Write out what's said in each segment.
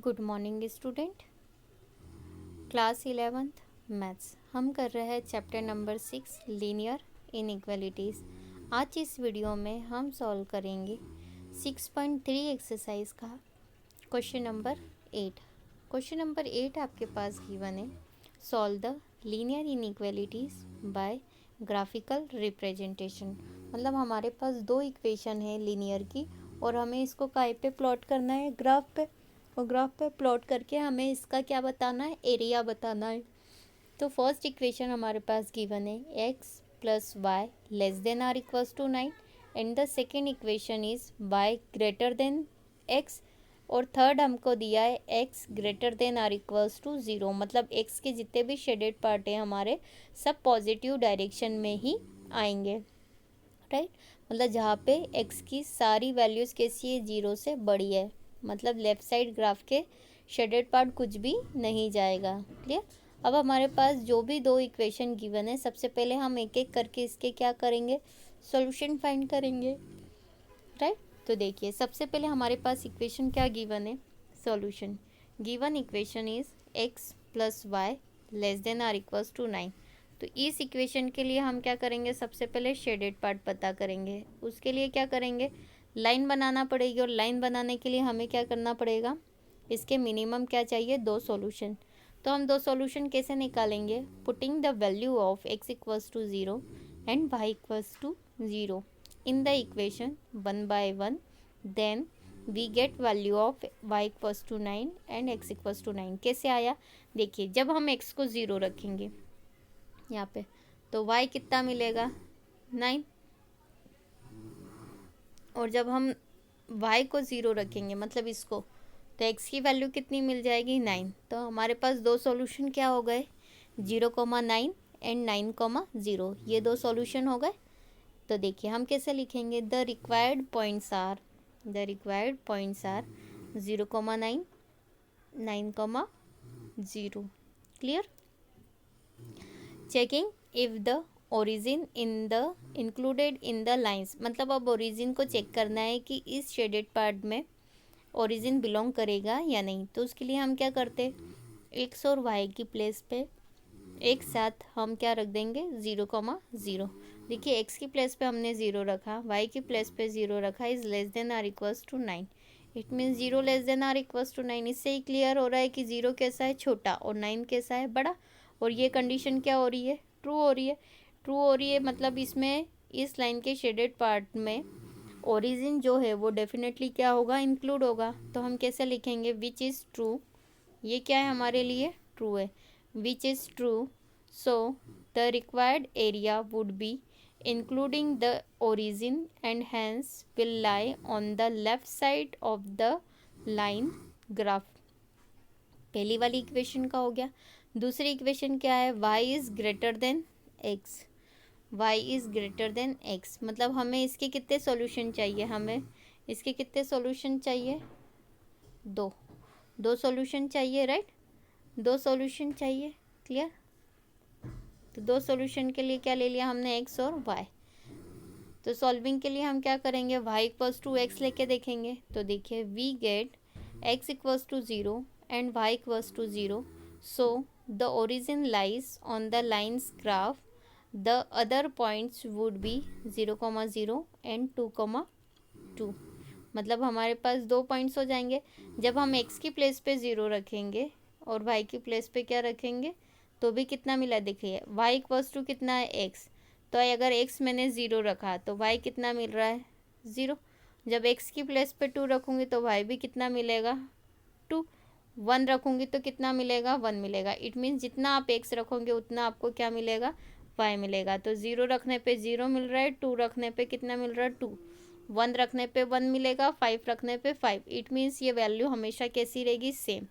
Good morning student. Class 11th maths हम कर रहे हैं चैप्टर नंबर 6 लीनियर इनइक्वालिटीज़। आज इस वीडियो में हम सॉल्व करेंगे 6.3 एक्सरसाइज का क्वेश्चन नंबर 8। क्वेश्चन नंबर 8 आपके पास गिवन है, solve the linear inequalities by graphical representation. मतलब हमारे पास दो इक्वेशन है लीनियर की और हमें इसको काय पे प्लॉट करना है, ग्राफ पे, और ग्राफ पे प्लॉट करके हमें इसका क्या बताना है, एरिया बताना है। तो फर्स्ट इक्वेशन हमारे पास गिवन है x plus y less than or equals to 9 and the second equation is y greater than x और थर्ड हमको दिया है x greater than or equals to 0। मतलब x के जितने भी शेडेड पार्ट हैं हमारे सब पॉजिटिव डायरेक्शन में ही आएंगे, राइट। मतलब जहाँ पे x की सारी वैल्यूज़ कैसी है, 0 से बड़ी है, मतलब लेफ़्ट साइड ग्राफ के शेडेड पार्ट कुछ भी नहीं जाएगा। क्लियर। अब हमारे पास जो भी दो इक्वेशन गिवन है, सबसे पहले हम एक एक करके इसके क्या करेंगे, सॉल्यूशन फाइंड करेंगे, राइट। तो देखिए सबसे पहले हमारे पास इक्वेशन क्या गिवन है, solution. Given equation is x plus y less than or equals to 9। तो इस इक्वेशन के लिए हम क्या करेंगे, सबसे पहले शेडेड पार्ट पता करेंगे। उसके लिए क्या करेंगे, लाइन बनाना पड़ेगी, और लाइन बनाने के लिए हमें क्या करना पड़ेगा, इसके मिनिमम क्या चाहिए, दो सॉल्यूशन। तो हम दो सॉल्यूशन कैसे निकालेंगे, putting the value of x equals to 0 and y equals to 0 in the equation 1 by 1, then we get value of y equals to 9 and x equals to 9। कैसे आया, देखिए जब हम x को 0 रखेंगे यहाँ पे तो y कितना मिलेगा, 9, और जब हम y को 0 रखेंगे मतलब इसको, तो x की वैल्यू कितनी मिल जाएगी, 9। तो हमारे पास दो सॉल्यूशन क्या हो गए, 0,9 एंड 9,0, ये दो सॉल्यूशन हो गए। तो देखिए हम कैसे लिखेंगे, the required points are 0,9, 9,0। Clear. Checking if the origin in the included in the lines. मतलब अब ओरिजिन को चेक करना है कि इस शेडेड पार्ट में ओरिजिन बिलोंग करेगा या नहीं। तो उसके लिए हम क्या करते, एक्स और वाई की प्लेस पे एक साथ हम क्या रख देंगे, 0,0। देखिए एक्स की प्लेस पे हमने 0 रखा, वाई की प्लेस पे 0 रखा, is less than or equals to 9। It means 0 less than or equals to 9। इससे ही क्लियर हो रहा है कि 0 कैसा है, छोटा, और 9 कैसा है, बड़ा। और ये कंडीशन क्या हो रही है, ट्रू हो रही है। ट्रू हो रही है मतलब इसमें इस लाइन के शेडेड पार्ट में ओरिजिन जो है वो डेफिनेटली क्या होगा, इंक्लूड होगा। तो हम कैसे लिखेंगे, विच इज़ ट्रू, ये क्या है हमारे लिए, ट्रू है, which is true, so the required area would be including the origin and hence will lie on the left side of the line graph. पहली वाली इक्वेशन का हो गया। दूसरी इक्वेशन क्या है, y is greater than x, y is greater than x। मतलब हमें इसके कितने सॉल्यूशन चाहिए, हमें इसके कितने सॉल्यूशन चाहिए, दो सॉल्यूशन चाहिए, राइट। दो सॉल्यूशन चाहिए। क्लियर। तो दो सॉल्यूशन के लिए क्या ले लिया हमने, x और y। तो सॉल्विंग के लिए हम क्या करेंगे, y इक्वल्स टू x लेके देखेंगे। तो देखिए we get x equals to 0 and y equals to 0, so the origin lies on the lines graph, the other points would be 0,0 and 2,2। मतलब हमारे पास दो पॉइंट्स हो जाएंगे। जब हम x की प्लेस पे 0 रखेंगे और y की प्लेस पे क्या रखेंगे, तो भी कितना मिला, देखिए y इक्वल्स टू कितना है, x। तो अगर x मैंने 0 रखा तो y कितना मिल रहा है, 0। जब x की प्लेस पे 2 रखूँगी तो y भी कितना मिलेगा, 2। 1 रखूँगी तो कितना मिलेगा, 1 मिलेगा। इट मीन्स जितना आप x रखोगे उतना आपको क्या मिलेगा, y मिलेगा। तो 0 रखने पे 0 मिल रहा है, 2 रखने पे कितना मिल रहा है, 2, 1 रखने पे 1 मिलेगा, 5 रखने पे 5। इट मीन्स ये वैल्यू हमेशा कैसी रहेगी, सेम।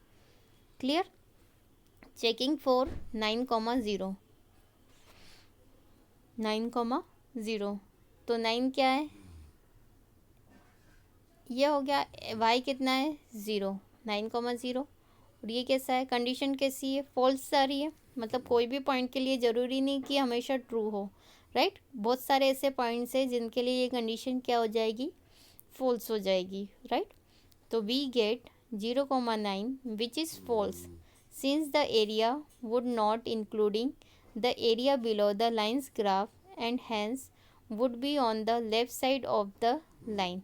क्लियर। Checking for 9,0, 9,0। तो 9 क्या है, ये हो गया, y कितना है, 0, 9,0। और ये कैसा है, कंडीशन कैसी है, फॉल्स आ रही है। मतलब कोई भी पॉइंट के लिए ज़रूरी नहीं कि हमेशा ट्रू हो, राइट। बहुत सारे ऐसे पॉइंट्स हैं जिनके लिए ये कंडीशन क्या हो जाएगी, फॉल्स हो जाएगी, राइट। तो we get 0,9 which is false since the area would not including the area below the line's graph and hence would be on the left side of the line।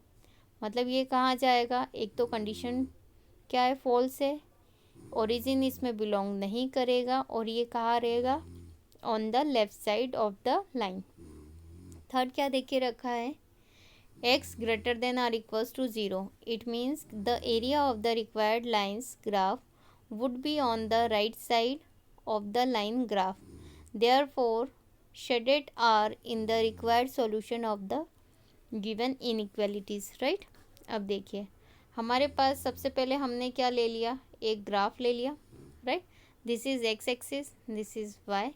मतलब ये कहाँ जाएगा, एक तो कंडीशन क्या है, फॉल्स है, ओरिजिन इसमें बिलोंग नहीं करेगा और ये कहाँ रहेगा, on the left side of the line. Third क्या देख के रखा है, x greater than or equals to 0, it means the area of the required line's graph would be on the right side of the line graph, therefore shaded are in the required solution of the given inequalities, right। अब देखिए हमारे पास सबसे पहले हमने क्या ले लिया, एक ग्राफ ले लिया, right. This is x axis, this is y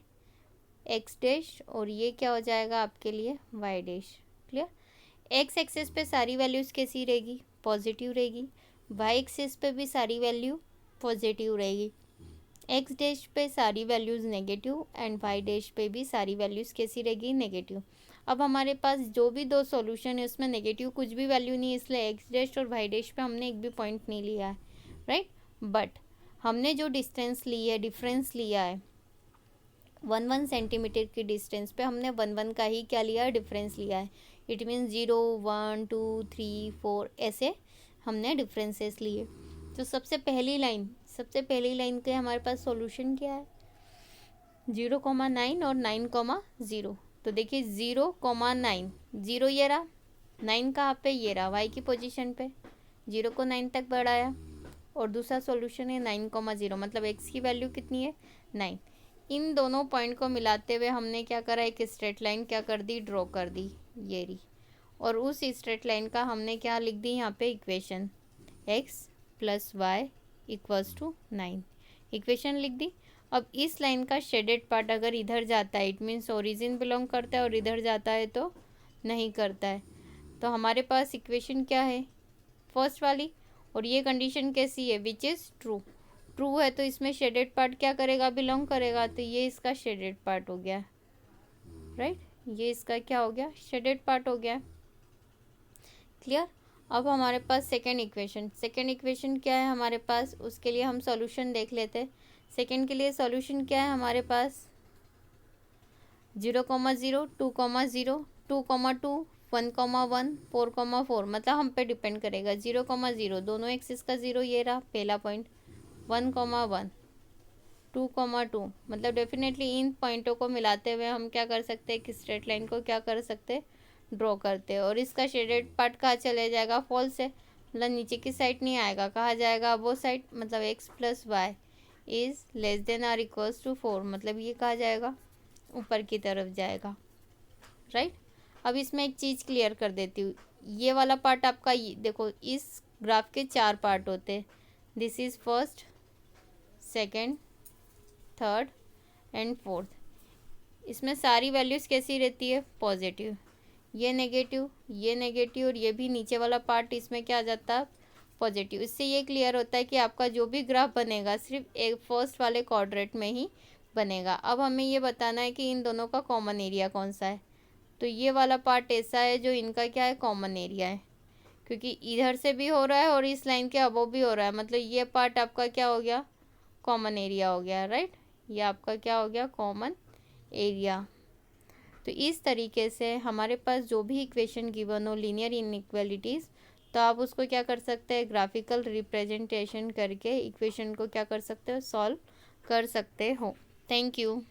x dash और ये क्या हो जाएगा आपके लिए y dash, clear. X axis पे सारी वैल्यूज़ कैसी रहेगी, पॉजिटिव रहेगी। वाई एक्सिस पे भी सारी वैल्यू पॉजिटिव रहेगी। एक्स डैश पे सारी values negative and y dash पे भी सारी वैल्यूज़ कैसी रहेगी, नेगेटिव। अब हमारे पास जो भी दो सॉल्यूशन है उसमें नेगेटिव कुछ भी वैल्यू नहीं है, इसलिए एक्स डैश और वाई डैश पे हमने एक भी पॉइंट नहीं लिया है, राइट। बट हमने जो डिस्टेंस ली है, डिफरेंस लिया है 1 सेंटीमीटर की डिस्टेंस पे, हमने 1 का ही क्या लिया है, डिफरेंस लिया है। इट मीन्स 0 1 2 3 4 ऐसे हमने डिफरेंसेस लिए। तो सबसे पहली लाइन के हमारे पास सॉल्यूशन क्या है, 0,9 और 9,0। तो देखिए 0,9, 0 ये रहा, 9 कहाँ पे, ये रहा वाई की पोजीशन पे, 0 को 9 तक बढ़ाया और दूसरा सॉल्यूशन है 9,0, मतलब x की वैल्यू कितनी है, 9। इन दोनों पॉइंट को मिलाते हुए हमने क्या करा, एक स्ट्रेट लाइन क्या कर दी, ड्रॉ कर दी, ये रही। और उस स्ट्रेट लाइन का हमने क्या लिख दी यहाँ पे, इक्वेशन x + y = 9 इक्वेशन लिख दी। अब इस लाइन का शेडेड पार्ट अगर इधर जाता है, इट मीन्स ओरिजिन बिलोंग करता है, और इधर जाता है तो नहीं करता है। तो हमारे पास इक्वेशन क्या है, फर्स्ट वाली, और ये कंडीशन कैसी है, विच इज़ ट्रू है, तो इसमें शेडेड पार्ट क्या करेगा, बिलोंग करेगा। तो ये इसका शेडेड पार्ट हो गया, राइट। ये इसका क्या हो गया, शेडेड पार्ट हो गया, क्लियर। अब हमारे पास सेकेंड इक्वेशन क्या है हमारे पास, उसके लिए हम सॉल्यूशन देख लेते हैं। सेकेंड के लिए सॉल्यूशन क्या है हमारे पास, 0,0 2,0 2,2 1,1 4,4, मतलब हम पे डिपेंड करेगा। 0,0 दोनों एक्सिस का 0 ये रहा पहला पॉइंट, 1,1 2,2, मतलब डेफिनेटली इन पॉइंटों को मिलाते हुए हम क्या कर सकते हैं, एक स्ट्रेट लाइन को क्या कर सकते हैं, ड्रॉ करते हैं। और इसका शेडेड पार्ट कहाँ चले जाएगा, फॉल्स है, मतलब नीचे की साइड नहीं आएगा, कहाँ जाएगा, वो साइड, मतलब x + y ≤ 4, मतलब ये कहाँ जाएगा, ऊपर की तरफ जाएगा, राइट। अब इसमें एक चीज़ क्लियर कर देती हूँ, ये वाला पार्ट आपका, ये देखो इस ग्राफ के 4 पार्ट होते हैं, this is first, second, third and fourth. इसमें सारी वैल्यूज़ कैसी रहती है, पॉजिटिव, ये नेगेटिव और ये भी नीचे वाला पार्ट इसमें क्या आ जाता है, पॉजिटिव। इससे ये क्लियर होता है कि आपका जो भी ग्राफ बनेगा सिर्फ एक फर्स्ट वाले क्वाड्रेंट में ही बनेगा। अब हमें ये बताना है कि इन दोनों का कॉमन एरिया कौन सा है। तो ये वाला पार्ट ऐसा है जो इनका क्या है, कॉमन एरिया है, क्योंकि इधर से भी हो रहा है और इस लाइन के अबव भी हो रहा है, मतलब ये पार्ट आपका क्या हो गया, कॉमन एरिया हो गया, राइट। ये आपका क्या हो गया, कॉमन एरिया। तो इस तरीके से हमारे पास जो भी इक्वेशन गिवन हो लीनियर इनइक्वालिटीज़, तो आप उसको क्या कर सकते हैं, ग्राफिकल रिप्रेजेंटेशन करके इक्वेशन को क्या कर सकते हो, सॉल्व कर सकते हो। Thank you.